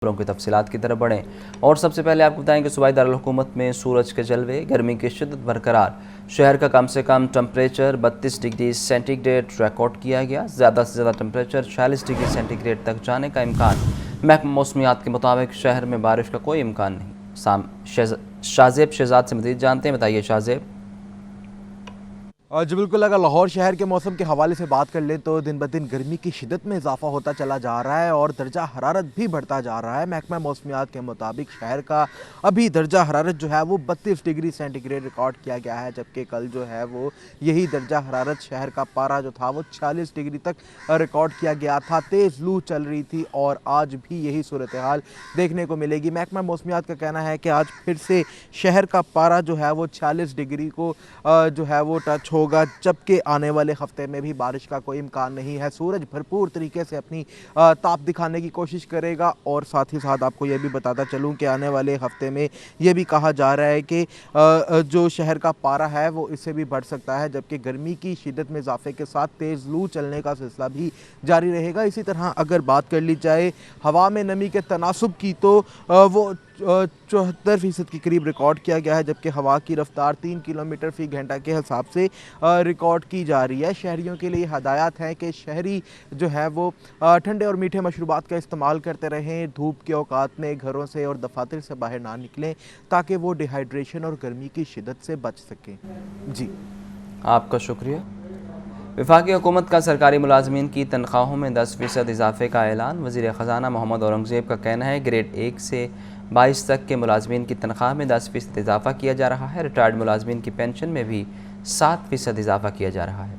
خبروں کی تفصیلات کی طرف بڑھیں اور سب سے پہلے آپ کو بتائیں کہ صوبائی دارالحکومت میں سورج کے جلوے، گرمی کی شدت برقرار۔ شہر کا کم سے کم temperature 32 degree centigrade record کیا گیا۔ زیادہ سے زیادہ ٹمپریچر 46 ڈگری سینٹی گریڈ تک جانے کا امکان۔ محکمہ موسمیات کے مطابق شہر میں بارش کا کوئی امکان نہیں۔ شاہزیب شہزاد سے مزید جانتے ہیں، بتائیے شاہزیب۔ جی بالکل، اگر لاہور شہر کے موسم کے حوالے سے بات کر لیں تو دن بدن گرمی کی شدت میں اضافہ ہوتا چلا جا رہا ہے اور درجہ حرارت بھی بڑھتا جا رہا ہے۔ محکمہ موسمیات کے مطابق شہر کا ابھی درجہ حرارت جو ہے وہ 32 ڈگری سینٹی گریڈ ریکارڈ کیا گیا ہے، جبکہ کل جو ہے وہ یہی درجہ حرارت شہر کا پارہ جو تھا وہ 46 ڈگری تک ریکارڈ کیا گیا تھا۔ تیز لو چل رہی تھی اور آج بھی یہی صورتحال دیکھنے کو ملے گی۔ محکمہ موسمیات کا کہنا ہے کہ آج پھر سے شہر کا پارہ جو ہے وہ 46 ڈگری کو جو ہے وہ ٹچ ہوگا، جبکہ آنے والے ہفتے میں بھی بارش کا کوئی امکان نہیں ہے۔ سورج بھرپور طریقے سے اپنی تاپ دکھانے کی کوشش کرے گا اور ساتھ ہی ساتھ آپ کو یہ بھی بتاتا چلوں کہ آنے والے ہفتے میں یہ بھی کہا جا رہا ہے کہ جو شہر کا پارہ ہے وہ اس سے بھی بڑھ سکتا ہے، جبکہ گرمی کی شدت میں اضافے کے ساتھ تیز لو چلنے کا سلسلہ بھی جاری رہے گا۔ اسی طرح اگر بات کر لی جائے ہوا میں نمی کے تناسب کی تو وہ 74% کے قریب ریکارڈ کیا گیا ہے، جبکہ ہوا کی رفتار 3 کلومیٹر فی گھنٹہ کے حساب سے ریکارڈ کی جا رہی ہے۔ شہریوں کے لیے ہدایات ہیں کہ شہری جو ہے وہ ٹھنڈے اور میٹھے مشروبات کا استعمال کرتے رہیں، دھوپ کے اوقات میں گھروں سے اور دفاتر سے باہر نہ نکلیں تاکہ وہ ڈی ہائیڈریشن اور گرمی کی شدت سے بچ سکیں۔ جی آپ کا شکریہ۔ وفاقی حکومت کا سرکاری ملازمین کی تنخواہوں میں 10% اضافے کا اعلان۔ وزیر خزانہ محمد اورنگزیب کا کہنا ہے گریڈ 1 سے 22 تک کے ملازمین کی تنخواہ میں 10% اضافہ کیا جا رہا ہے۔ ریٹائرڈ ملازمین کی پینشن میں بھی 7% اضافہ کیا جا رہا ہے۔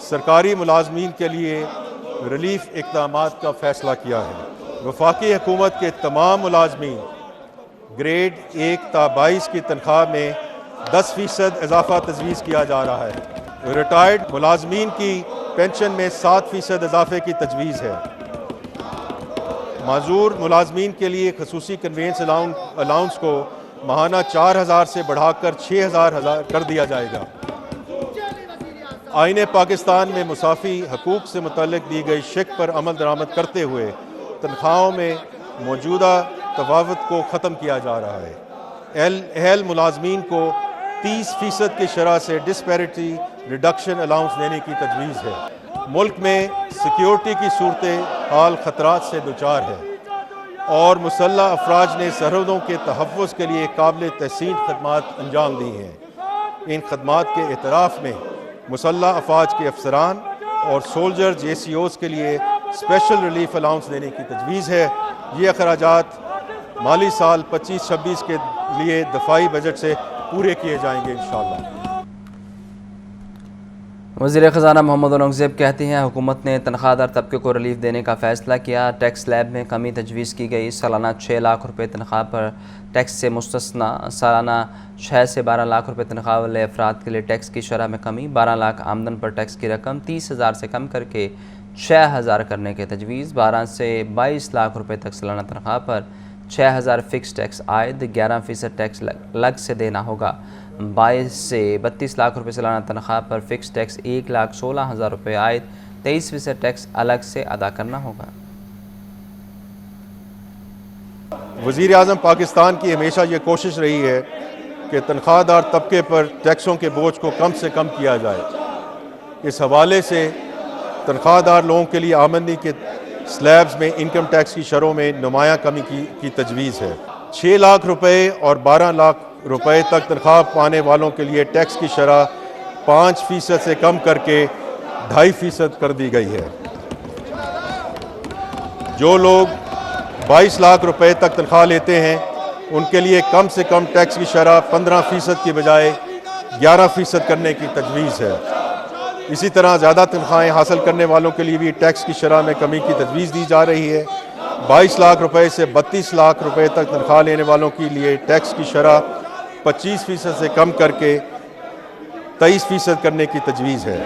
سرکاری ملازمین کے لیے ریلیف اقدامات کا فیصلہ کیا ہے۔ وفاقی حکومت کے تمام ملازمین گریڈ 1 تا 22 کی تنخواہ میں 10% اضافہ تجویز کیا جا رہا ہے۔ ریٹائرڈ ملازمین کی پینشن میں 7% اضافے کی تجویز ہے۔ معذور ملازمین کے لیے خصوصی کنوینس الاؤنس کو ماہانہ 4,000 سے بڑھا کر 6,000 کر دیا جائے گا۔ آئین پاکستان میں مساوی حقوق سے متعلق دی گئی شق پر عمل درآمد کرتے ہوئے تنخواہوں میں موجودہ تفاوت کو ختم کیا جا رہا ہے۔ اہل ملازمین کو 30% کی شرح سے ڈسپیرٹی ریڈکشن الاؤنس دینے کی تجویز ہے۔ ملک میں سیکیورٹی کی صورتحال خطرات سے دوچار ہے اور مسلح افواج نے سرحدوں کے تحفظ کے لیے قابل تحسین خدمات انجام دی ہیں۔ ان خدمات کے اعتراف میں مسلح افواج کے افسران اور سولجر JCOs کے لیے اسپیشل ریلیف الاؤنس دینے کی تجویز ہے۔ یہ اخراجات مالی سال 25-26 کے لیے دفاعی بجٹ سے پورے کیے جائیں گے انشاءاللہ۔ وزیر خزانہ محمد اورنگزیب کہتے ہیں حکومت نے تنخواہ دار طبقے کو ریلیف دینے کا فیصلہ کیا۔ ٹیکس سلیب میں کمی تجویز کی گئی۔ سالانہ 6 لاکھ روپے تنخواہ پر ٹیکس سے مستثنی۔ سالانہ 6 سے 12 لاکھ روپے تنخواہ والے افراد کے لیے ٹیکس کی شرح میں کمی۔ 12 لاکھ آمدن پر ٹیکس کی رقم 30,000 سے کم کر کے 6,000 کرنے کی تجویز۔ 12 سے 22 لاکھ روپے تک سالانہ تنخواہ پر 6,000 فکس ٹیکس عائد، 11% ٹیکس الگ سے دینا ہوگا۔ 22 سے 32 لاکھ روپے سالانہ تنخواہ پر فکس ٹیکس 1,16,000 روپے عائد، 23% ٹیکس الگ سے ادا کرنا ہوگا۔ وزیر اعظم پاکستان کی ہمیشہ یہ کوشش رہی ہے کہ تنخواہ دار طبقے پر ٹیکسوں کے بوجھ کو کم سے کم کیا جائے۔ اس حوالے سے تنخواہ دار لوگوں کے لیے آمدنی کے سلیبز میں انکم ٹیکس کی شرحوں میں نمایاں کمی کی تجویز ہے۔ 6 لاکھ روپے اور 12 لاکھ روپے تک تنخواہ پانے والوں کے لیے ٹیکس کی شرح 5% سے کم کر کے 2.5% کر دی گئی ہے۔ جو لوگ 22 لاکھ روپے تک تنخواہ لیتے ہیں ان کے لیے کم سے کم ٹیکس کی شرح 15% کی بجائے 11% کرنے کی تجویز ہے۔ اسی طرح زیادہ تنخواہیں حاصل کرنے والوں کے لیے بھی ٹیکس کی شرح میں کمی کی تجویز دی جا رہی ہے۔ 22 لاکھ روپے سے 32 لاکھ روپے تک تنخواہ لینے والوں کے لیے ٹیکس کی شرح 25% سے کم کر کے 23% کرنے کی تجویز ہے۔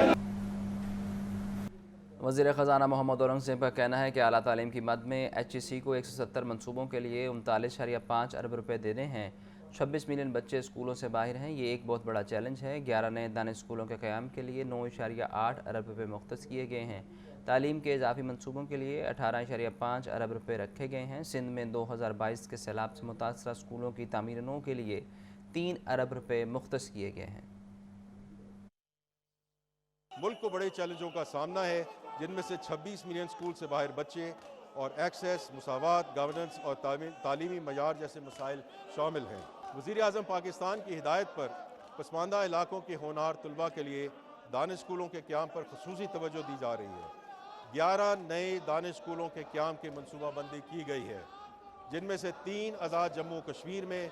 وزیر خزانہ محمد اورنگزیب کا کہنا ہے کہ اعلیٰ تعلیم کی مد میں HEC کو 170 منصوبوں کے لیے 39.5 ارب روپے دینے ہیں۔ 26 ملین بچے اسکولوں سے باہر ہیں، یہ ایک بہت بڑا چیلنج ہے۔ 11 نئے دانش اسکولوں کے قیام کے لیے 9.8 ارب روپے مختص کیے گئے ہیں۔ تعلیم کے اضافی منصوبوں کے لیے 18.5 ارب روپے رکھے گئے ہیں۔ سندھ میں 2022 کے سیلاب سے متاثرہ اسکولوں کی تعمیر نو کے لیے 3 ارب روپے مختص کیے گئے ہیں۔ ملک کو بڑے چیلنجوں کا سامنا ہے، جن میں سے 26 ملین اسکول سے باہر بچے اور ایکسیس، مساوات، گورننس اور تعلیمی معیار جیسے مسائل شامل ہیں۔ وزیر اعظم پاکستان کی ہدایت پر پسماندہ علاقوں کے ہونہار طلباء کے لیے دانش اسکولوں کے قیام پر خصوصی توجہ دی جا رہی ہے۔ 11 نئے دانش اسکولوں کے قیام کی منصوبہ بندی کی گئی ہے، جن میں سے 3 آزاد جموں کشمیر میں،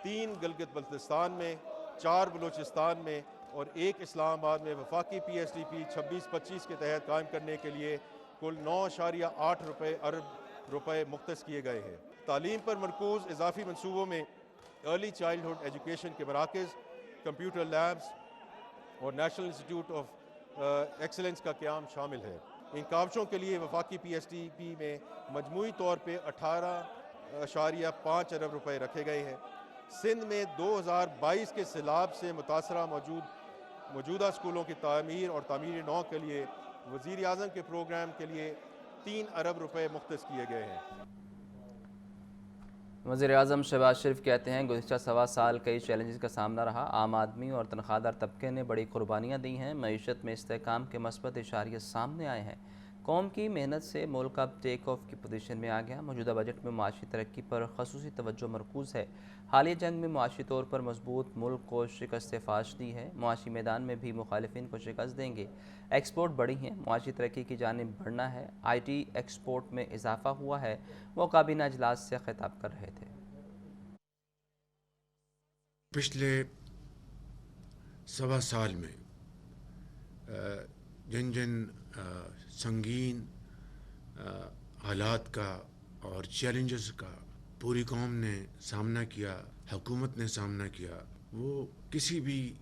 3 گلگت بلتستان میں، 4 بلوچستان میں اور 1 اسلام آباد میں وفاقی پی ایس ڈی پی 26-25 کے تحت قائم کرنے کے لیے کل 9.8 ارب روپے مختص کیے گئے ہیں۔ تعلیم پر مرکوز اضافی منصوبوں میں ارلی چائلڈہڈ ایجوکیشن کے مراکز، کمپیوٹر لیبز اور نیشنل انسٹیٹیوٹ آف ایکسلنس کا قیام شامل ہے۔ ان کاوشوں کے لیے وفاقی پی ایس ڈی پی میں مجموعی طور پہ 18.5 ارب روپے رکھے گئے ہیں۔ سندھ میں 2022 کے سیلاب سے متاثرہ موجودہ اسکولوں کی تعمیر اور تعمیر نو کے لیے وزیر اعظم کے پروگرام کے لیے 3 ارب روپے مختص کیے گئے ہیں۔ وزیر اعظم شہباز شریف کہتے ہیں گزشتہ 1.25 سال کئی چیلنجز کا سامنا رہا، عام آدمی اور تنخواہ دار طبقے نے بڑی قربانیاں دی ہیں، معیشت میں استحکام کے مثبت اشاریے سامنے آئے ہیں، قوم کی محنت سے ملک اب ٹیک آف کی پوزیشن میں آ گیا۔ موجودہ بجٹ میں معاشی ترقی پر خصوصی توجہ مرکوز ہے۔ حالیہ جنگ میں معاشی طور پر مضبوط ملک کو شکست فاش دی ہے، معاشی میدان میں بھی مخالفین کو شکست دیں گے۔ ایکسپورٹ بڑھی ہیں، معاشی ترقی کی جانب بڑھنا ہے، آئی ٹی ایکسپورٹ میں اضافہ ہوا ہے۔ وہ کابینہ اجلاس سے خطاب کر رہے تھے۔ پچھلے 1.25 سال میں جن سنگین حالات کا اور چیلنجز کا پوری قوم نے سامنا کیا، حکومت نے سامنا کیا، وہ کسی بھی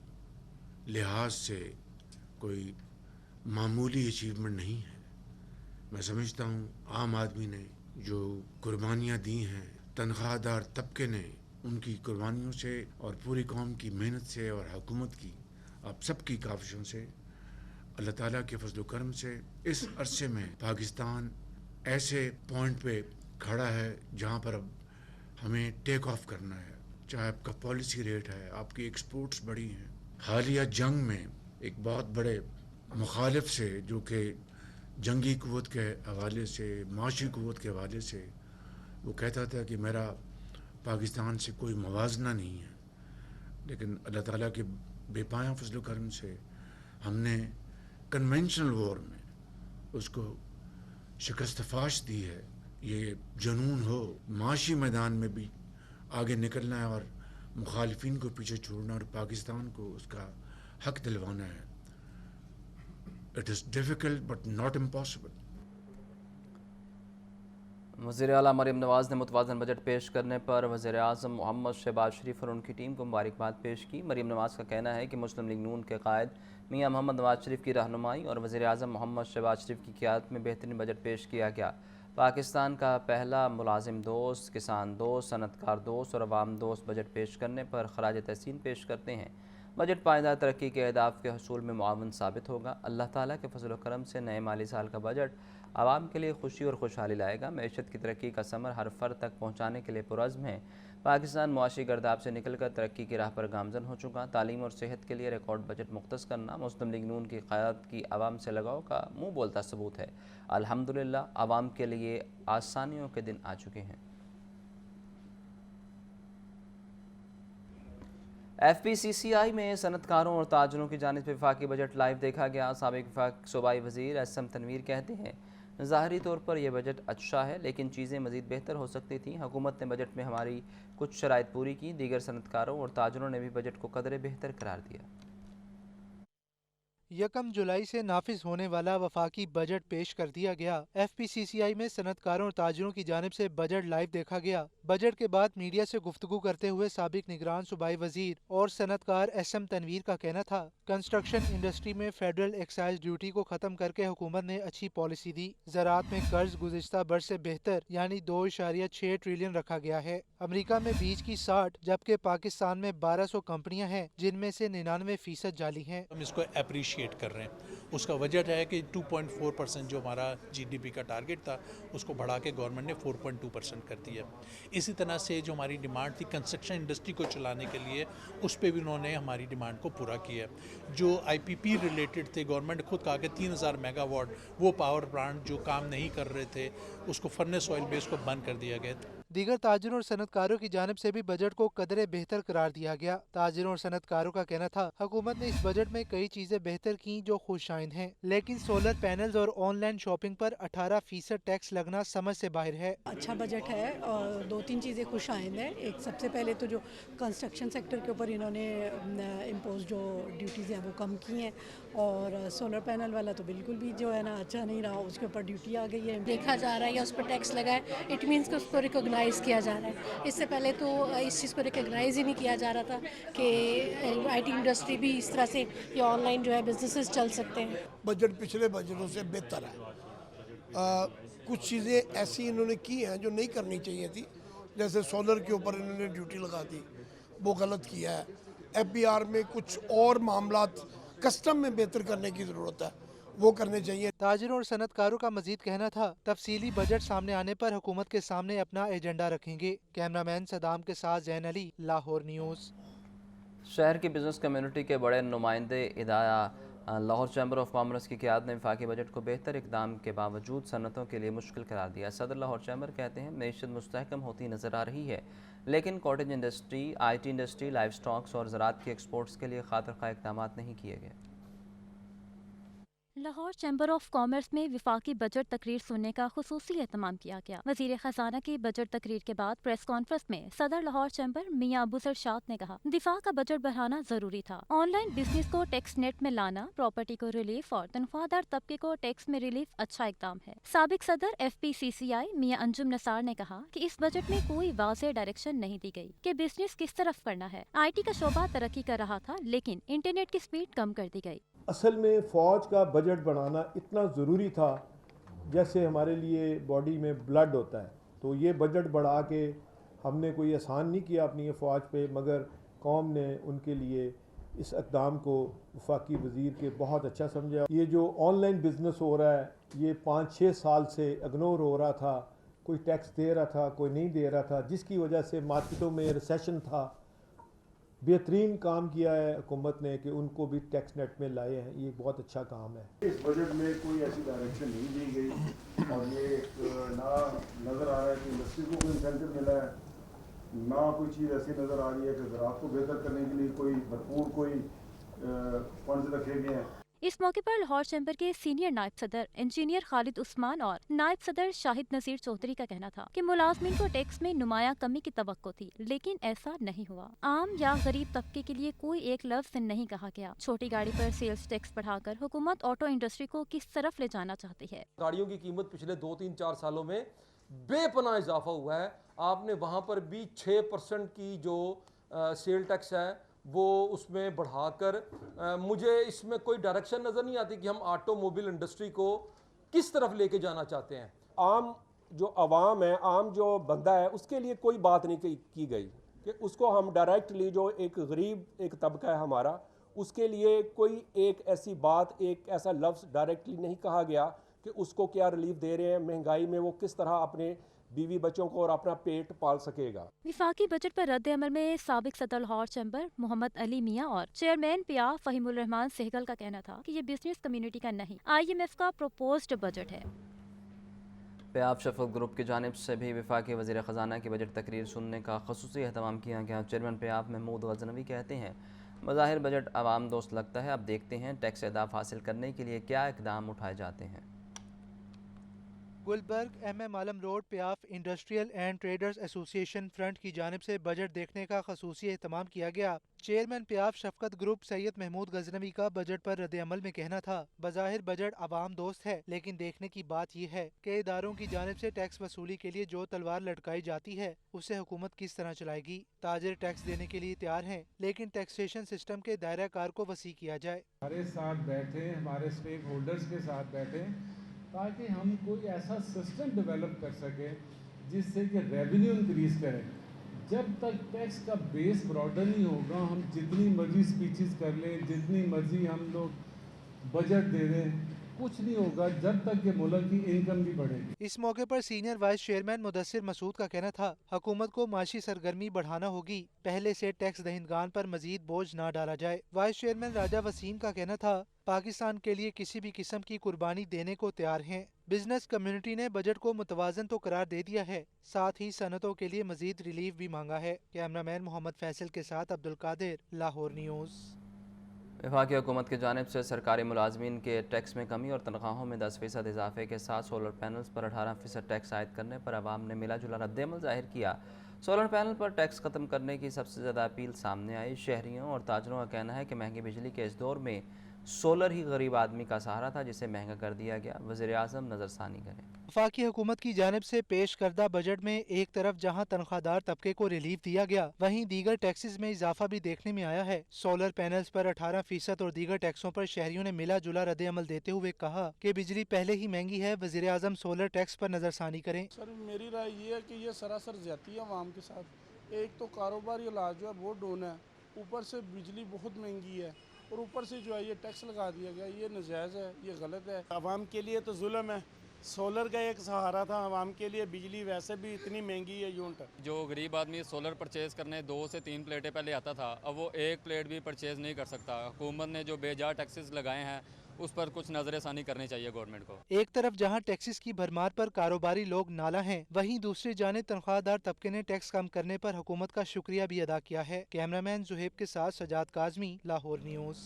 لحاظ سے کوئی معمولی اچیومنٹ نہیں ہے۔ میں سمجھتا ہوں عام آدمی نے جو قربانیاں دی ہیں، تنخواہ دار طبقے نے ان کی قربانیوں سے اور پوری قوم کی محنت سے اور حکومت کی آپ سب کی کاوشوں سے، اللہ تعالیٰ کے فضل و کرم سے اس عرصے میں پاکستان ایسے پوائنٹ پہ کھڑا ہے جہاں پر اب ہمیں ٹیک آف کرنا ہے، چاہے آپ کا پالیسی ریٹ ہے، آپ کی ایکسپورٹس بڑی ہیں۔ حالیہ جنگ میں ایک بہت بڑے مخالف سے، جو کہ جنگی قوت کے حوالے سے، معاشی قوت کے حوالے سے، وہ کہتا تھا کہ میرا پاکستان سے کوئی موازنہ نہیں ہے، لیکن اللہ تعالیٰ کے بے پایاں فضل و کرم سے ہم نے کنونشنل وار میں اس کو شکست فاش دی ہے۔ یہ جنون ہو معاشی میدان میں بھی آگے نکلنا ہے اور مخالفین کو پیچھے چھوڑنا اور پاکستان کو اس کا حق دلوانا ہے۔ It is difficult but not impossible۔ وزیر اعلیٰ مریم نواز نے متوازن بجٹ پیش کرنے پر وزیر اعظم محمد شہباز شریف اور ان کی ٹیم کو مبارکباد پیش کی۔ مریم نواز کا کہنا ہے کہ مسلم لیگ نون کے قائد میاں محمد نواز شریف کی رہنمائی اور وزیر اعظم محمد شہباز شریف کی قیادت میں بہترین بجٹ پیش کیا گیا۔ پاکستان کا پہلا ملازم دوست، کسان دوست، صنعت کار دوست اور عوام دوست بجٹ پیش کرنے پر خراج تحسین پیش کرتے ہیں۔ بجٹ پائیدار ترقی کے اہداف کے حصول میں معاون ثابت ہوگا۔ اللہ تعالیٰ کے فضل و کرم سے نئے مالی سال کا بجٹ عوام کے لیے خوشی اور خوشحالی لائے گا۔ معیشت کی ترقی کا ثمر ہر فرد تک پہنچانے کے لیے پرعزم ہے۔ پاکستان معاشی گرداب سے نکل کر ترقی کی راہ پر گامزن ہو چکا۔ تعلیم اور صحت کے لیے ریکارڈ بجٹ مختص کرنا مسلم لیگ نون کی قیادت کی عوام سے لگاؤ کا منہ بولتا ثبوت ہے۔ الحمدللہ عوام کے لیے آسانیوں کے دن آ چکے ہیں۔ ایف پی سی سی آئی میں صنعت کاروں اور تاجروں کی جانب سے وفاقی بجٹ لائیو دیکھا گیا۔ سابق صوبائی وزیر ایس ایم تنویر کہتے ہیں ظاہری طور پر یہ بجٹ اچھا ہے، لیکن چیزیں مزید بہتر ہو سکتی تھیں۔ حکومت نے بجٹ میں ہماری کچھ شرائط پوری کی۔ دیگر صنعت کاروں اور تاجروں نے بھی بجٹ کو قدرے بہتر قرار دیا۔ 1 جولائی سے نافذ ہونے والا وفاقی بجٹ پیش کر دیا گیا۔ ایف پی سی سی آئی میں صنعت کاروں اور تاجروں کی جانب سے بجٹ لائیو دیکھا گیا۔ بجٹ کے بعد میڈیا سے گفتگو کرتے ہوئے سابق نگران صوبائی وزیر اور صنعت کار ایس ایم تنویر کا کہنا تھا کنسٹرکشن انڈسٹری میں فیڈرل ایکسائز ڈیوٹی کو ختم کر کے حکومت نے اچھی پالیسی دی۔ زراعت میں قرض گزشتہ برس سے بہتر یعنی 2.6 ٹریلین رکھا گیا ہے۔ امریکہ میں بیج کی 60 جبکہ پاکستان میں 1200 کمپنیاں ہیں، جن میں سے 99% جعلی ہیں۔ ہم اس کو اپریشیٹ ایلوکیٹ کر رہے ہیں. اس کا وجہ ہے کہ 2.4% جو ہمارا GDP کا ٹارگٹ تھا اس کو بڑھا کے گورنمنٹ نے 4.2% کر دیا. اسی طرح سے جو ہماری ڈیمانڈ تھی کنسٹرکشن انڈسٹری کو چلانے کے لیے, اس پہ بھی انہوں نے ہماری ڈیمانڈ کو پورا کیا. جو IPP ریلیٹڈ تھے, گورنمنٹ نے خود کہا کہ 3000 میگا واٹ وہ پاور پلانٹ جو کام نہیں کر رہے تھے اس کو فرنس آئل بیس کو بند کر دیا گیا. دیگر تاجروں اور صنعت کاروں کی جانب سے بھی بجٹ کو قدرے بہتر قرار دیا گیا. تاجروں اور صنعت کاروں کا کہنا تھا حکومت نے اس بجٹ میں کئی چیزیں بہتر کی جو خوش آئند ہیں, لیکن سولر پینلز اور آن لائن شاپنگ پر 18% ٹیکس لگنا سمجھ سے باہر ہے. اچھا بجٹ ہے اور 2-3 چیزیں خوش آئند ہیں. ایک سب سے پہلے تو جو کنسٹرکشن سیکٹر کے اوپر انہوں نے امپوز جو ڈیوٹیز ہیں وہ کم کی ہیں, اور سولر پینل والا تو بالکل بھی جو ہے نا اچھا نہیں رہا, اس کے اوپر ڈیوٹی آ گئی ہے. دیکھا جا رہا ہے یا اس پر ٹیکس لگا ہے, اٹ مینس کہ اس کو ریکوگنائز کیا جا رہا ہے. اس سے پہلے تو اس چیز کو ریکوگنائز ہی نہیں کیا جا رہا تھا کہ IT انڈسٹری بھی اس طرح سے یا آن لائن جو ہے بزنسز چل سکتے ہیں. بجٹ پچھلے بجٹوں سے بہتر ہے. کچھ چیزیں ایسی انہوں نے کی ہیں جو نہیں کرنی چاہیے تھی, جیسے سولر کے اوپر انہوں نے ڈیوٹی لگا دی, وہ غلط کیا ہے. FBR میں کچھ اور معاملات کسٹم میں بہتر کرنے کی ضرورت ہے, وہ کرنے چاہیے. تاجروں اور صنعت کاروں کا مزید کہنا تھا تفصیلی بجٹ سامنے آنے پر حکومت کے سامنے اپنا ایجنڈا رکھیں گے. کیمرہ مین صدام کے ساتھ زین علی, لاہور نیوز. شہر کی بزنس کمیونٹی کے بڑے نمائندے ادارہ لاہور چیمبر آف کامرس کی قیادت نے وفاقی بجٹ کو بہتر اقدام کے باوجود صنعتوں کے لیے مشکل قرار دیا. صدر لاہور چیمبر کہتے ہیں معیشت مستحکم ہوتی نظر آ رہی ہے, لیکن cottage industry, IT industry, life Stokes اور زراعت کے ایکسپورٹس کے لیے خاطر خواہ اقدامات نہیں کیے گئے. لاہور چیمبر آف کامرس میں وفاقی بجٹ تقریر سننے کا خصوصی اہتمام کیا گیا. وزیر خزانہ کی بجٹ تقریر کے بعد پریس کانفرنس میں صدر لاہور چیمبر میاں ابو سر شاد نے کہا دفاع کا بجٹ بڑھانا ضروری تھا. آن لائن بزنس کو ٹیکس نیٹ میں لانا, پراپرٹی کو ریلیف اور تنخواہ دار طبقے کو ٹیکس میں ریلیف اچھا اقدام ہے. سابق صدر FPCCI میاں انجم نثار نے کہا کہ اس بجٹ میں کوئی واضح ڈائریکشن نہیں دی گئی کہ بزنس کس طرف کرنا ہے. IT کا شعبہ ترقی کر رہا تھا, لیکن انٹرنیٹ کی سپیڈ کم کر دی گئی. اصل میں فوج کا بجٹ بڑھانا اتنا ضروری تھا جیسے ہمارے لیے باڈی میں بلڈ ہوتا ہے, تو یہ بجٹ بڑھا کے ہم نے کوئی احسان نہیں کیا اپنی فوج پہ, مگر قوم نے ان کے لیے اس اقدام کو وفاقی وزیر کے بہت اچھا سمجھا. یہ جو آن لائن بزنس ہو رہا ہے یہ 5-6 سال سے اگنور ہو رہا تھا, کوئی ٹیکس دے رہا تھا کوئی نہیں دے رہا تھا, جس کی وجہ سے مارکیٹوں میں ریسیشن تھا. بہترین کام کیا ہے حکومت نے کہ ان کو بھی ٹیکس نیٹ میں لائے ہیں, یہ بہت اچھا کام ہے. اس بجٹ میں کوئی ایسی ڈائریکشن نہیں دی گئی اور یہ نہ نظر آ رہا ہے کہ انڈسٹری کو کوئی انسینٹو ملا ہے, نہ کوئی چیز ایسی نظر آ رہی ہے کہ زراعت کو بہتر کرنے کے لیے کوئی بھرپور کوئی فنڈز رکھے گئے ہیں. اس موقع پر لاہور چیمبر کے سینئر نائب صدر انجینئر خالد عثمان اور نائب صدر شاہد نذیر چودھری کا کہنا تھا کہ ملازمین کو ٹیکس میں نمایاں کمی کی توقع تھی, لیکن ایسا نہیں ہوا. عام یا غریب طبقے کے لیے کوئی ایک لفظ نہیں کہا گیا. چھوٹی گاڑی پر سیلز ٹیکس بڑھا کر حکومت آٹو انڈسٹری کو کس طرف لے جانا چاہتی ہے. گاڑیوں کی قیمت پچھلے 2-3-4 سالوں میں بے پناہ اضافہ ہوا ہے. آپ نے وہاں پر بھی 6% کی جو سیل ٹیکس ہے وہ اس میں بڑھا کر, مجھے اس میں کوئی ڈائریکشن نظر نہیں آتی کہ ہم آٹو موبائل انڈسٹری کو کس طرف لے کے جانا چاہتے ہیں. عام جو عوام ہے, عام جو بندہ ہے, اس کے لیے کوئی بات نہیں کی گئی کہ اس کو ہم ڈائریکٹلی, جو ایک غریب ایک طبقہ ہے ہمارا, اس کے لیے کوئی ایک ایسی بات, ایک ایسا لفظ ڈائریکٹلی نہیں کہا گیا کہ اس کو کیا ریلیف دے رہے ہیں, مہنگائی میں وہ کس طرح اپنے بیوی بچوں کو اور اپنا پیٹ پال سکے گا. وفاقی بجٹ پر رد عمل میں سابق صدر لاہور چیمبر محمد علی میاں اور چیئرمین پیا فہیم الرحمان سہگل کا کہنا تھا کہ یہ بزنس کمیونٹی کا نہیں, IMF کا پروپوزڈ بجٹ ہے. پیاف شفق گروپ کی جانب سے بھی وفاقی وزیر خزانہ کی بجٹ تقریر سننے کا خصوصی اہتمام کیا گیا. چیئرمین پیاف محمود غزنوی کہتے ہیں بظاہر بجٹ عوام دوست لگتا ہے, اب دیکھتے ہیں ٹیکس اہداف حاصل کرنے کے لیے کیا اقدام اٹھائے جاتے ہیں. گلبرگ MM عالم روڈ پیاف industrial and traders association front کی جانب سے بجٹ دیکھنے کا خصوصی اہتمام کیا گیا. چیئرمین پیاف شفقت گروپ سید محمود غزنوی کا بجٹ پر رد عمل میں کہنا تھا بظاہر بجٹ عوام دوست ہے, لیکن دیکھنے کی بات یہ ہے کہ اداروں کی جانب سے ٹیکس وصولی کے لیے جو تلوار لٹکائی جاتی ہے اسے حکومت کس طرح چلائے گی. تاجر ٹیکس دینے کے لیے تیار ہیں, لیکن ٹیکسیشن سسٹم کے دائرہ کار کو وسیع کیا جائے. ہمارے ساتھ بیٹھے, ہمارے اسٹیک ہولڈرز کے ساتھ بیٹھے تاکہ ہم کوئی ایسا سسٹم ڈیولپ کر سکیں جس سے کہ ریونیو انکریز کریں. جب تک ٹیکس کا بیس براڈر نہیں ہوگا, ہم جتنی مرضی اسپیچز کر لیں, جتنی مرضی ہم لوگ बजट दे दें, कुछ नहीं होगा जब तक कि मुल्क की इनकम भी बढ़ेगी। इस मौके पर senior vice chairman Mudassir Masood का कहना था, हुकूमत को माशी सरगर्मी बढ़ाना होगी, पहले से टैक्स दहिंदगान पर मजीद बोझ न डाला जाए। वाइस चेयरमैन राजा वसीम का कहना था, पाकिस्तान के लिए किसी भी किस्म की कुर्बानी देने को तैयार हैं। बिजनेस कम्युनिटी ने बजट को मुतवाजन तो करार दे दिया है, साथ ही सनतों के लिए मजीद रिलीफ भी मांगा है। कैमरामैन मोहम्मद फैसल के साथ अब्दुल कादिर, लाहौर न्यूज़। वफाकी हुकूमत की जानिब से सरकारी मुलाजमीन के टैक्स में कमी और तनख्वाहों में 10% इजाफे के साथ सोलर पैनल्स पर 18% टैक्स आयद करने पर अवाम ने मिला जुला रद्दअमल जाहिर किया। सोलर पैनल पर टैक्स ख़त्म करने की सबसे ज़्यादा अपील सामने आई। शहरियों और ताजरों का कहना है कि महंगी बिजली के इस दौर में सोलर ही गरीब आदमी का सहारा था, जिसे महंगा कर दिया गया। वज़ीर आज़म नज़रसानी करें। वफाकी हुकूमत की जानिब से पेश करदा बजट में एक तरफ जहाँ तनख्वाहदार तबके को रिलीफ दिया गया, वहीं दीगर टैक्सेस में इजाफा भी देखने में आया है। सोलर पैनल्स पर 18% और दीगर टैक्सों पर शहरियों ने मिला जुला रद्द अमल देते हुए कहा कि बिजली पहले ही महंगी है। वज़ीर आज़म सोलर टैक्स पर नजरसानी करें। सर मेरी राय ये है कि ये सरासर ज्यादती है अवाम के साथ। एक तो कारोबारी इलाज जो है बहुत डाउन है, ऊपर से बिजली बहुत महंगी है और ऊपर से जो है ये टैक्स लगा दिया गया, ये नाजायज़ है, ये गलत है। आवाम के लिए तो जुल्म है। सोलर का एक सहारा था आवाम के लिए, बिजली वैसे भी इतनी महंगी है यूनिट। जो गरीब आदमी सोलर परचेज़ करने 2 से 3 प्लेटें पहले आता था, अब वो 1 प्लेट भी परचेज़ नहीं कर सकता। हुकूमत ने जो बेजा टैक्सेस लगाए हैं उस पर कुछ नजरसानी करनी चाहिए गवर्नमेंट को। एक तरफ जहां टैक्सेस की भरमार पर कारोबारी लोग नाला हैं, वहीं दूसरी जानिब तनख्वाहदार तबके ने टैक्स कम करने पर हुकूमत का शुक्रिया भी अदा किया है। कैमरामैन जुहेब के साथ सजाद काजमी, लाहौर न्यूज़।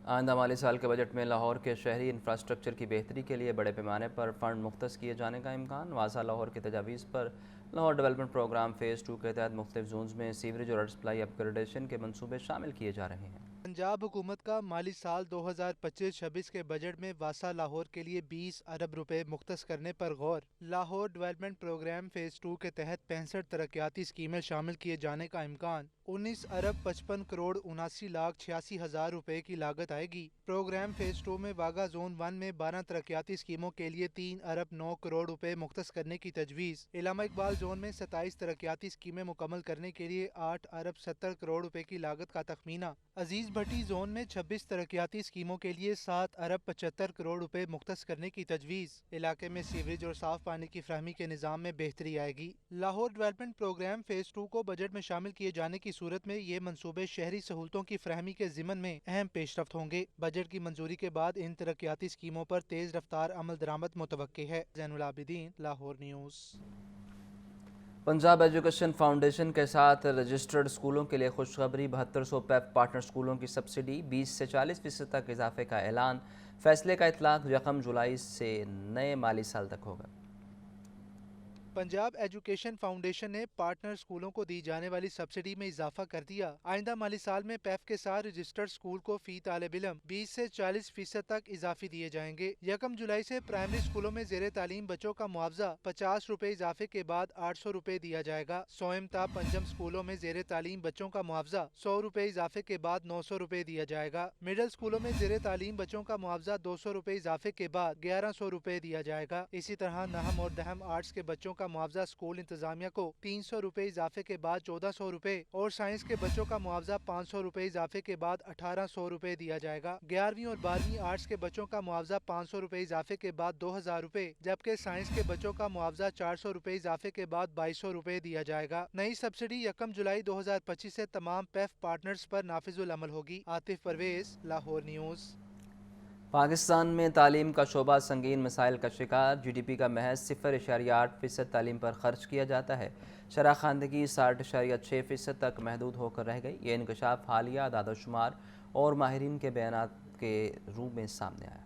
आइंदा माली साल के बजट में लाहौर के शहरी इंफ्रास्ट्रक्चर की बेहतरी के लिए बड़े पैमाने पर फंड मुख्तस किए जाने का इम्कान। वासा लाहौर की तजावीज़ पर लाहौर डेवलपमेंट प्रोग्राम फ़ेज़ 2 के तहत मुख्तलिफ जोन्स में सीवरेज और सप्लाई अपग्रेडेशन के मनसूबे शामिल किए जा रहे हैं। पंजाब हुकूमत का माली साल 2025-26 के बजट में वासा लाहौर के लिए 20 अरब रुपए मुख्तस करने पर गौर। लाहौर डेवलपमेंट प्रोग्राम फ़ेज़ 2 के तहत 65 तरक्याती स्कीमें शामिल किए जाने का इम्कान। 19 अरब 55 करोड़ 79 लाख 86 हज़ार रुपए की लागत आएगी। प्रोग्राम फ़ेज़ 2 में वागा जोन 1 में 12 तरक्याती स्कीमों के लिए 3 अरब 9 करोड़ रुपए मुख्तस करने की तजवीज़। इलामा इकबाल जोन में 27 तरक्याती स्कीमें मुकम्मल करने के लिए 8 अरब 70 करोड़ रुपए की लागत का तखमीना। अजीज भट्टी जोन में 26 तरक्याती स्कीमों के लिए 7 अरब 75 करोड़ रुपए मुख्तस करने की तजवीज़। इलाके में सीवरेज और साफ पानी की फ्राहमी के निज़ाम में बेहतरी आएगी। लाहौर डेवलपमेंट प्रोग्राम फ़ेज़ 2 को बजट में शामिल किए जाने की सूरत में ये मंसूबे शहरी सहूलतों की फ्राहमी के ज़िमन में अहम पेशरफ्त होंगे। बजट की मंजूरी के बाद इन तरक्याती स्कीमों पर तेज़ रफ्तार अमल दरामद मुतवक्के है। Zainul Abidin, Lahore news. Punjab education foundation के साथ रजिस्टर्ड स्कूलों के लिए खुशखबरी। 7200 पेप पार्टनर स्कूलों की सब्सिडी 20 से 40% तक इजाफे का ऐलान। फैसले का इतलाक 1 जुलाई से नए माली साल तक होगा। पंजाब एजुकेशन फाउंडेशन ने पार्टनर स्कूलों को दी जाने वाली सब्सिडी में इजाफा कर दिया। आइंदा माली साल में पैफ के साथ रजिस्टर्ड स्कूल को फी तालिब इल्म 20 से 40% तक इजाफी दिए जाएंगे। 1 जुलाई से प्राइमरी स्कूलों में जेर तालीम बच्चों का मुआवजा 50 रुपए इजाफे के बाद 800 रुपए दिया जाएगा। सोएम ता पंजम स्कूलों में जेर तालीम बच्चों का मुआवजा 100 रुपए इजाफे के बाद 900 रुपए दिया जाएगा। मिडिल स्कूलों में जेर तालीम बच्चों का मुआवजा 200 रुपए इजाफे के बाद 1100 रुपए दिया जाएगा। इसी तरह नहम और दहम आर्ट्स के बच्चों का मुआवजा स्कूल इंतजामिया को 300 रुपए इजाफे के बाद 1400 रुपए और साइंस के बच्चों का मुआवजा 500 रुपए इजाफे के बाद 1800 रुपए दिया जाएगा। 11वीं और 12वीं आर्ट्स के बच्चों का मुआवजा 500 रुपए इजाफे के बाद 2000 रुपए, जबकि साइंस के बच्चों का मुआवजा 400 रुपए इजाफे के बाद 2200 रुपए दिया जाएगा। नई सब्सिडी 1 जुलाई 2025 से तमाम पेफ पार्टनर्स पर नाफिजुल अमल होगी। आतिफ परवेज, लाहौर न्यूज़। पाकिस्तान में तालीम का शोबा संगीन मसाइल का शिकार। GDP का महज 0.8% तालीम पर खर्च किया जाता है। शरह ख़वानदगी 60.6% तक महदूद होकर रह गई। ये इंकशाफ हालिया दादाशुमार और माहिरीन के बयानात के रूप में सामने आया।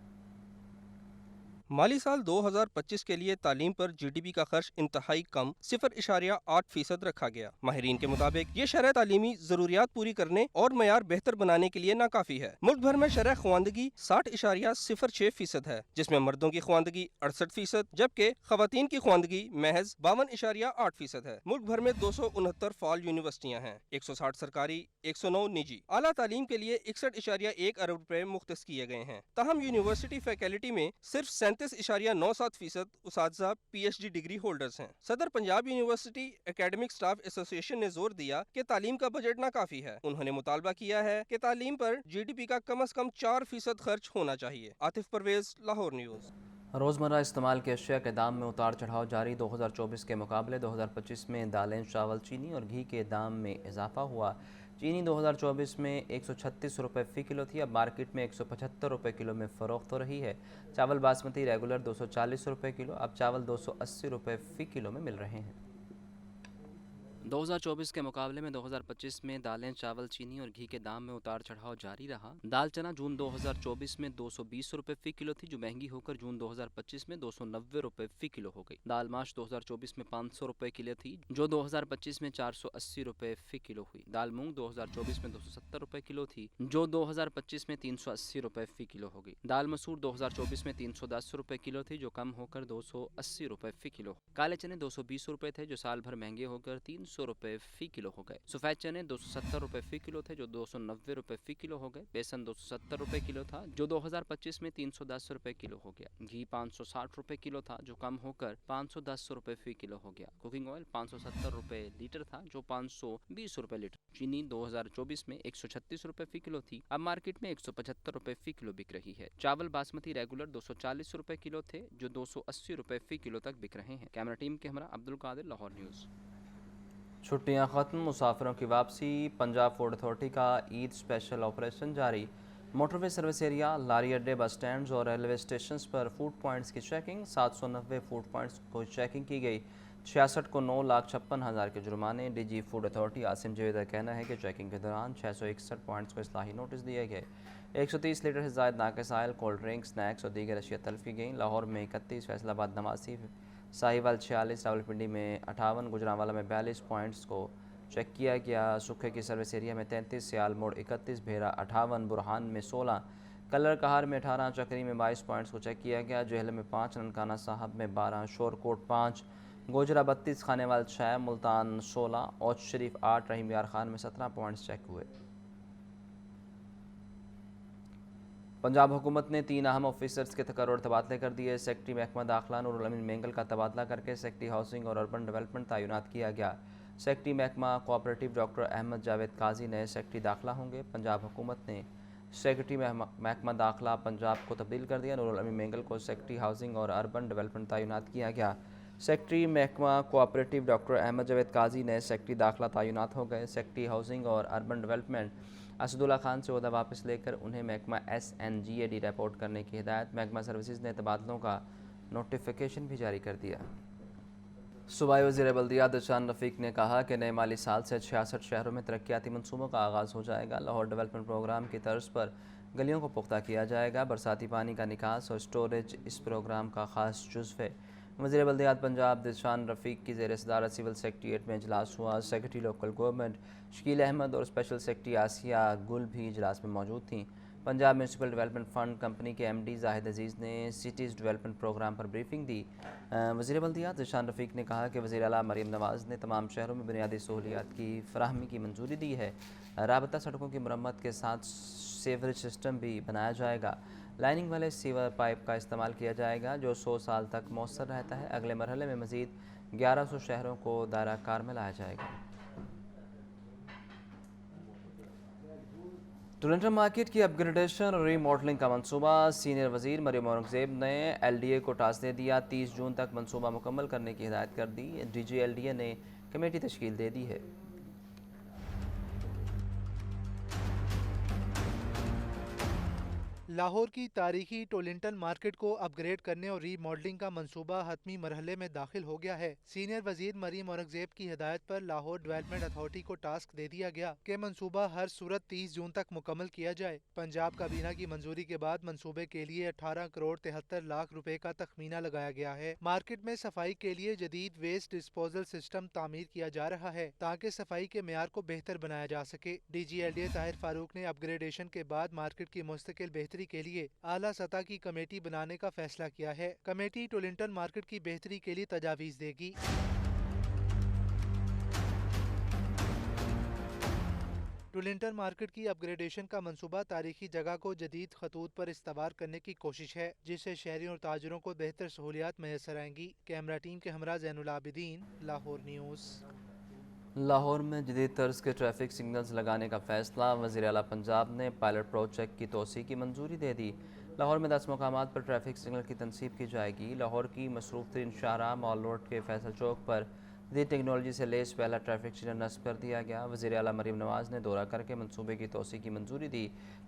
माली साल 2025 के लिए तालीम पर GDP का खर्च इंतहाई कम 0.8% रखा गया। माहिरीन के मुताबिक ये शरह तालीमी जरूरियात पूरी करने और मयार बेहतर बनाने के लिए नाकाफी है। मुल्क भर में शरह ख्वानदगी 60.06% है, जिसमें मर्दों की ख्वानदगी 68%, जबकि खवातीन की ख्वानदगी महज 52.8% है। मुल्क भर में 269 फॉल यूनिवर्सिटियाँ हैं, 160 सरकारी, 109 निजी। आला तालीम के लिए 61.1 अरब रुपए मुख्तस किए गए हैं। ताहम यूनिवर्सिटी फैकल्टी में सिर्फ 37.97% उसातिज़ा PhD डिग्री होल्डर्स हैं। सदर Punjab university academic staff association ने जोर दिया कि तालीम का बजट नाकाफी है। उन्होंने मुतालबा किया है कि तालीम पर GDP का कम से कम 4% खर्च होना चाहिए। आतिफ परवेज, लाहौर न्यूज़। रोज़मर्रा इस्तेमाल के अशिया के दाम में उतार चढ़ाव जारी। 2024 के मुकाबले 2025 में दालें, चावल, चीनी और घी के दाम में इजाफा हुआ। चीनी 2024 में 136 रुपये फ़ी किलो थी, अब मार्केट में 175 रुपये किलो में फ़रोख्त हो रही है। चावल बासमती रेगुलर 240 रुपये किलो, अब चावल 280 रुपये फ़ी किलो में मिल रहे हैं। 2024 के मुकाबले में 2025 में दालें, चावल, चीनी और घी के दाम में उतार चढ़ाव जारी रहा। दाल चना जून 2024 में 220 रुपये फ़ी किलो थी, जो महंगी होकर जून 2025 में 290 रुपये फ़ी किलो हो गई। दाल माश 2024 में 500 रुपये किलो थी, जो 2025 में 480 रुपये फ़ी किलो हुई। दाल मूंग 2024 में 270 रुपये किलो थी, जो 2025 में 380 रुपये फ़ी किलो हो गई। दाल मसूर 2024 में 310 रुपये किलो थी, जो कम होकर 280 रुपये फ़ी किलो। काले चने 220 रुपये थे, जो साल भर महंगे होकर 300 रुपये फ़ी किलो हो गए। सफ़ेद चने 270 रुपये फ़ी किलो थे, जो 290 रुपये फ़ी किलो हो गए। बेसन 270 रुपये किलो था, जो 2025 में 310 रुपये किलो हो गया। घी 560 रुपये किलो था, जो कम होकर 510 रुपये फ़ी किलो हो गया। कुकिंग ऑयल 570 रुपये लीटर था, जो 520 रुपये लीटर। चीनी 2024 में 136 रुपये फ़ी किलो थी, अब मार्केट में 175 रुपये फ़ी किलो बिक रही है। चावल बासमती रेगुलर 240 रुपये किलो थे, जो 280 रुपये फ़ी किलो तक बिक रहे हैं। कैमरा टीम के हमरा अब्दुल कादिर, लाहौर न्यूज़। छुट्टियां ख़त्म, मुसाफिरों की वापसी। पंजाब फूड अथॉरिटी का ईद स्पेशल ऑपरेशन जारी। मोटरवे सर्विस एरिया, लारी अड्डे, बस स्टैंड्स और रेलवे स्टेशंस पर फूड पॉइंट्स की चेकिंग। 790 फूड पॉइंट्स को चेकिंग की गई। 66 को 9,56,000 के जुर्माने। DG food authority Asim Javed का कहना है कि चेकिंग के दौरान 661 पॉइंट्स को इस्लाही नोटिस दिए गए। 130 लीटर से ज़ायद नाक़िस आयल, कोल्ड ड्रिंक, स्नैक्स और दीगर अशिया तल्फ़ की गई। लाहौर में 31, फैसलाबाद, नवासी, साहिवाल 46, रावलपिंडी में 58, गुजरांवाला में 42 पॉइंट्स को चेक किया गया। सुखे की सर्विस एरिया में 33, सियाल मोड़ 31, भेरा 58, बुरहान में 16, कलर कहार में 18, चक्री में 22 पॉइंट्स को चेक किया गया। जोहल में 5, ननकाना साहब में 12, शोरकोट 5, गोजरा 32, खानेवाल 6, मुल्तान 16, औच शरीफ 8, रहीम यार खान में 17 पॉइंट्स चेक हुए। पंजाब हुकूमत ने 3 अहम ऑफिसर्स के तकर्रुर तबादले कर दिए। सेक्रेटरी महकमा दाखिला नूरुल अमीन मेंगल का तबादला करके सेक्रेटरी हाउसिंग और अर्बन डेवलपमेंट तैनात किया गया। सेक्रेटरी महकमा कोऑपरेटिव डॉक्टर अहमद जावेद काजी नए सेक्रेटरी दाखिला होंगे। पंजाब हुकूमत ने सेक्रेटरी महकमा दाखिला पंजाब को तब्दील कर दिया। नूरुल अमीन मेंगल को सेक्रेटरी हाउसिंग और अर्बन डेवलपमेंट तैनात किया गया। सेक्रेटरी महकमा कोऑपरेटिव डॉक्टर अहमद जावेद काजी नए सेक्रेटरी दाखिला तैनात हो गए। सेक्रेटरी हाउसिंग और अर्बन डेवलपमेंट असदुल्ला खान से ओहदा वापस लेकर उन्हें महकमा SNGAD रिपोर्ट करने की हिदायत। महकमा सर्विसेज ने तबादलों का नोटिफिकेशन भी जारी कर दिया। सूबाई वज़ीर बल्दियात दिलशान रफ़ीक ने कहा कि नए माली साल से 66 शहरों में तरक्याती मनसूबों का आगाज़ हो जाएगा। लाहौर डेवलपमेंट प्रोग्राम की तर्ज पर गलियों को पुख्ता किया जाएगा। बरसाती पानी का निकास और स्टोरेज इस प्रोग्राम का ख़ास जुज़्व है। वज़ीर बल्दियात पंजाब दिलशान रफ़ीक की ज़ेर सदारत सिविल सेक्रेटेरिएट में इजलास हुआ। Secretary local government Shakeel Ahmed और स्पेशल सेक्रेटरी आसिया गुल भी इजलास में मौजूद थीं। Punjab municipal development fund company के MD जाहिद अजीज़ ने सिटीज़ डेवलपमेंट प्रोग्राम पर ब्रीफिंग दी। वज़ीर बल्दियात दिलशान रफ़ीक ने कहा कि वज़ीर आला मरीम नवाज़ ने तमाम शहरों में बुनियादी सहूलियात की फराहमी की मंजूरी दी है। राबता सड़कों की मरम्मत के साथ सीवरेज सिस्टम भी बनाया जाएगा। लाइनिंग वाले सीवर पाइप का इस्तेमाल किया जाएगा, जो 100 साल तक मौसर रहता है। अगले मरहले में मज़ीद 1100 शहरों को दायरा कार में लाया जाएगा। टोरंटो मार्केट की अपग्रेडेशन और रीमॉडलिंग का मंसूबा। सीनियर वज़ीर मरियम औरंगज़ेब ने LDA को टास्क दे दिया। 30 जून तक मंसूबा मुकम्मल करने की हिदायत कर दी। DG LDA ने कमेटी तश्कील दे दी है। लाहौर की तारीखी टोलिंटन मार्केट को अपग्रेड करने और रीमॉडलिंग का मंसूबा हतमी मरहले में दाखिल हो गया है। सीनियर वजीर मरीम औरंगजेब की हिदायत पर लाहौर डेवलपमेंट अथॉरिटी को टास्क दे दिया गया कि मंसूबा हर सूरत 30 जून तक मुकम्मल किया जाए। पंजाब काबीना की मंजूरी के बाद मंसूबे के लिए 18 करोड़ 73 लाख रुपए का तखमीना लगाया गया है। मार्केट में सफाई के लिए जदीद वेस्ट डिस्पोजल सिस्टम तामीर किया जा रहा है ताकि सफाई के मेयार को बेहतर बनाया जा सके। DG LDA ताहिर फारूक ने अपग्रेडेशन के बाद मार्केट की मुस्तकिल बेहतरी के लिए आला सतह की कमेटी बनाने का फैसला किया है। कमेटी टोलिंटन मार्केट की बेहतरी के लिए तजावीज देगी। टुलिंटन मार्केट की अपग्रेडेशन का मंसूबा तारीखी जगह को जदीद खतूत पर इस्तेमाल करने की कोशिश है, जिससे शहरियों और ताजरों को बेहतर सहूलियात मैसर आएंगी। कैमरा टीम के हमरा ज़ैनुल आबिदीन, लाहौर न्यूज़। लाहौर में जदीद तर्ज के ट्रैफिक सिग्नल्स लगाने का फैसला। वज़ीर आला पंजाब ने पायलट प्रोजेक्ट की तोसी की मंजूरी दे दी। लाहौर में 10 मकामात पर ट्रैफिक सिग्नल की तनसीब की जाएगी। लाहौर की मसरूफ तरीन शाहराह मॉल रोड के फैसल चौक पर जदीद टेक्नोलॉजी से लेस पहला ट्रैफिक सिग्नल नस्ब कर दिया गया। वज़ीर आला मरीम नवाज़ ने दौरा करके मनसूबे की तोसी की मंजूरी दी।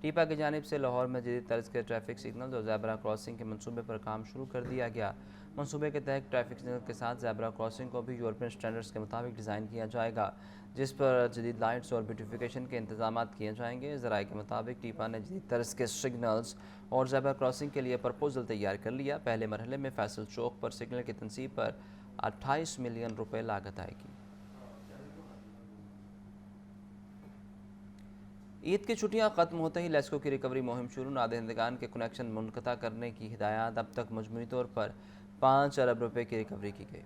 टीपा की जानिब से लाहौर में जदीद तर्ज के ट्रैफिक सिग्नल और ज़ेब्रा क्रॉसिंग के मनसूबे पर काम शुरू कर दिया गया। मनसूबे के तहत ट्रैफिक सिग्नल के साथ ज़ेब्रा क्रॉसिंग को भी यूरोपियन स्टैंडर्ड्स के मुताबिक डिज़ाइन किया जाएगा, जिस पर जदीद लाइट्स और ब्यूटिफिकेशन के इंतजाम किए जाएंगे। ज़राए के मुताबिक टीपा ने जदीद तर्ज के सिग्नल्स और ज़ेब्रा क्रॉसिंग के लिए प्रपोजल तैयार कर लिया। पहले मरहले में फैसल चौक पर सिग्नल की तनसीब पर 28 मिलियन रुपए लागत आएगी। ईद की छुट्टियां खत्म होते ही लेस्को की रिकवरी मुहिम शुरू। नादहिंदगान के कनेक्शन मुनक़ता करने की हिदायत। अब तक मजमूई तौर पर 5 अरब रुपए की रिकवरी की गई।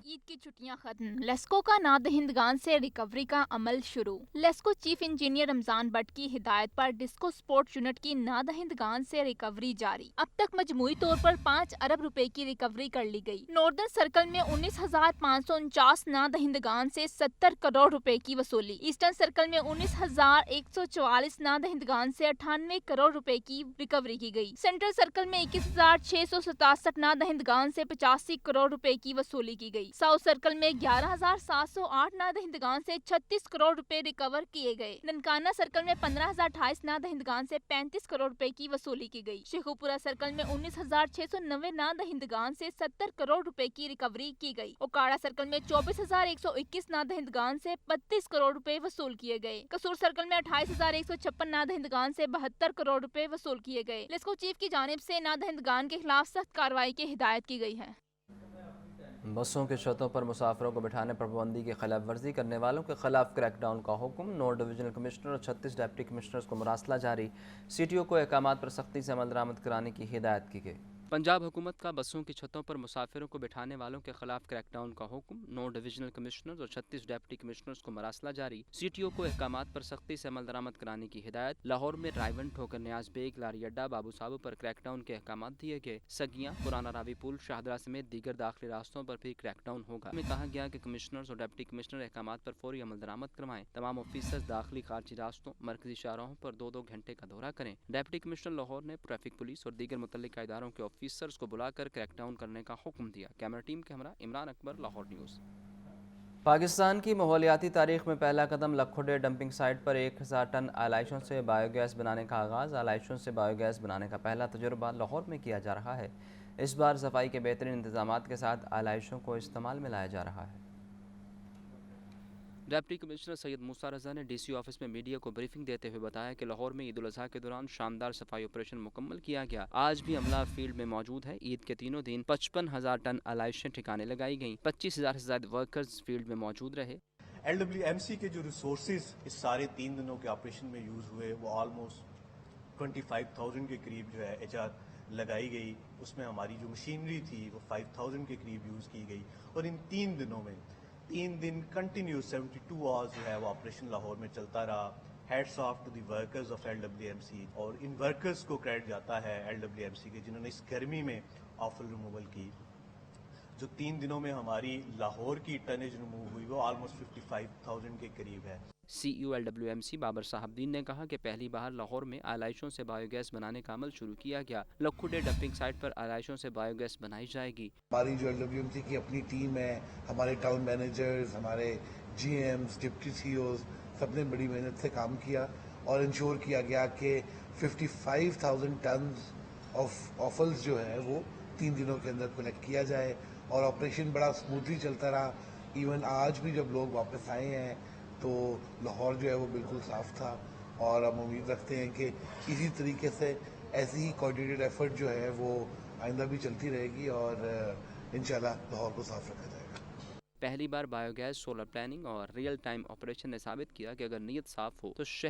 ईद की छुट्टियां खत्म, लेस्को का नादहिंदगान से रिकवरी का अमल शुरू। लेस्को चीफ इंजीनियर रमजान भट्ट की हिदायत पर डिस्को स्पोर्ट यूनिट की नादहिंदगान से रिकवरी जारी। अब तक मजमूई तौर पर 5 अरब रुपए की रिकवरी कर ली गई। नॉर्दर्न सर्कल में 19,549 नादहिंदगान से 70 करोड़ रुपए की वसूली। ईस्टर्न सर्कल में 19,144 नादहिंदगान से 98 करोड़ रुपए की रिकवरी की गई। सेंट्रल सर्कल में 21,667 नादहिंदगान से 85 करोड़ रुपए की वसूली की गई। साउथ सर्कल में 11,708 नादहिंदगान से 36 करोड़ रुपए रिकवर किए गए। ननकाना सर्कल में 15,028 नादहिंदगान से 35 करोड़ रुपए की वसूली की गई। शेखुपुरा सर्कल में 19,690 नादहिंदगान से 70 करोड़ रुपए की रिकवरी की गई। ओकाड़ा सर्कल में 24,121 नादहिंदगान से 32 करोड़ रुपए वसूल किए गए। कसूर सर्कल में 28,156 नादहिंदगान से 72 करोड़ रुपए वसूल किए गए। लेस्को चीफ की जानिब से नादहिंदगान के खिलाफ सख्त कार्रवाई की हिदायत की गई है। बसों की छतों पर मुसाफिरों को बिठाने पर पाबंदी की खिलाफ वर्जी करने वालों के खिलाफ क्रैकडाउन का हुक्म। 9 डिवीजनल कमिश्नर और 36 डिप्टी कमिश्नर्स को मुरासला जारी। सीटीओ को अहकामात पर सख्ती से अमल दरामद कराने की हिदायत की गई। पंजाब हुकूमत का बसों की छतों पर मुसाफिरों को बिठाने वालों के खिलाफ क्रैकडाउन का हुक्म। 9 डिवीजनल कमिश्नर्स और 36 डिप्टी कमिश्नर्स को मरासला जारी। सीटीओ को अहकामात पर सख्ती से अमल दरामद कराने की हिदायत। लाहौर में रायवन ठोकर न्याज बेग लारी अड्डा बाबू साहब पर क्रैकडाउन के अहकामात दिए गए। सगियां पुराना रावी पुल शाहदरा समेत दीगर दाखिली रास्तों पर भी क्रैकडाउन होगा। में कहा गया कि कमिश्नर्स और डिप्टी कमिश्नर अहकामात पर फौरी अमल दरामद करवाएं। तमाम ऑफिसर्स दाखिली खारजी रास्तों मरकजी शाहराहों पर 2-2 घंटे का दौरा करें। डिप्टी कमिश्नर लाहौर ने ट्रैफिक पुलिस और दीगर मुतल्लिका इदारों के ऑफिसर्स को बुला कर क्रैकडाउन करने का हुक्म दिया। कैमरा टीम के हमरा इमरान अकबर, लाहौर न्यूज़। पाकिस्तान की माहौलियाती तारीख में पहला कदम लखोडे डंपिंग साइट पर 1000 टन आलाइशों से बायोगैस बनाने का आगाज़। आलाइशों से बायोगैस बनाने का पहला तजुर्बा लाहौर में किया जा रहा है। इस बार सफाई के बेहतरीन इंतजाम के साथ आलाइशों को इस्तेमाल में लाया जा रहा है। डिप्टी कमिश्नर सैयद मूसा रजा ने डीसी ऑफिस में मीडिया को ब्रीफिंग देते हुए बताया कि लाहौर में ईद उल अजहा के दौरान शानदार सफाई ऑपरेशन मुकम्मल किया गया। आज भी अमला फील्ड में मौजूद है। ईद के तीनों दिन 55,000 टन आलाइशें ठिकाने लगाई गईं। 25,000 से ज्यादा वर्कर्स फील्ड में मौजूद रहे। LWMC के जो रिसोर्सेज इस सारे 3 दिनों के ऑपरेशन में यूज़ हुए वो ऑलमोस्ट 25,000 के करीब जो है HR लगाई गई। उसमें हमारी जो मशीनरी थी वो 5,000 के करीब यूज़ की गई। और इन 3 दिनों में 3 दिन कंटिन्यूस 72 आवर्स जो है वो ऑपरेशन लाहौर में चलता रहा। Heads of to the workers of LWMC। और इन वर्कर्स को क्रेडिट जाता है LWMC के, जिन्होंने इस गर्मी में ऑफल रिमूवल की। जो 3 दिनों में हमारी लाहौर की टनेज रिमूव हुई वो ऑलमोस्ट 55,000 के करीब है। CEO LWMC बाबर साहबदीन ने कहा कि पहली बार लाहौर में आलाइशों से बायोगैस बनाने का अमल शुरू किया गया। लखोडे डंपिंग साइट पर आलाइशों से बायोगैस बनाई जाएगी। हमारी जो LWMC की अपनी टीम है, हमारे टाउन मैनेजर्स, हमारे GMs, डिप्टी CEOs, सबने बड़ी मेहनत से काम किया और इंश्योर किया गया कि 55,000 टन ऑफ ऑफल्स जो है वो 3 दिनों के अंदर कलेक्ट किया जाए। और ऑपरेशन बड़ा स्मूथली चलता रहा। इवन आज भी जब लोग वापस आए हैं तो लाहौर जो है वो बिल्कुल साफ था। और हम उम्मीद रखते हैं कि इसी तरीके से ऐसी ही कोऑर्डिनेटेड एफर्ट जो है वो आइंदा भी चलती रहेगी और इंशाल्लाह लाहौर को साफ रखा जाएगा। पहली बार बायोगैस सोलर प्लानिंग और रियल टाइम ऑपरेशन ने साबित किया कि अगर नीयत साफ हो तो शहर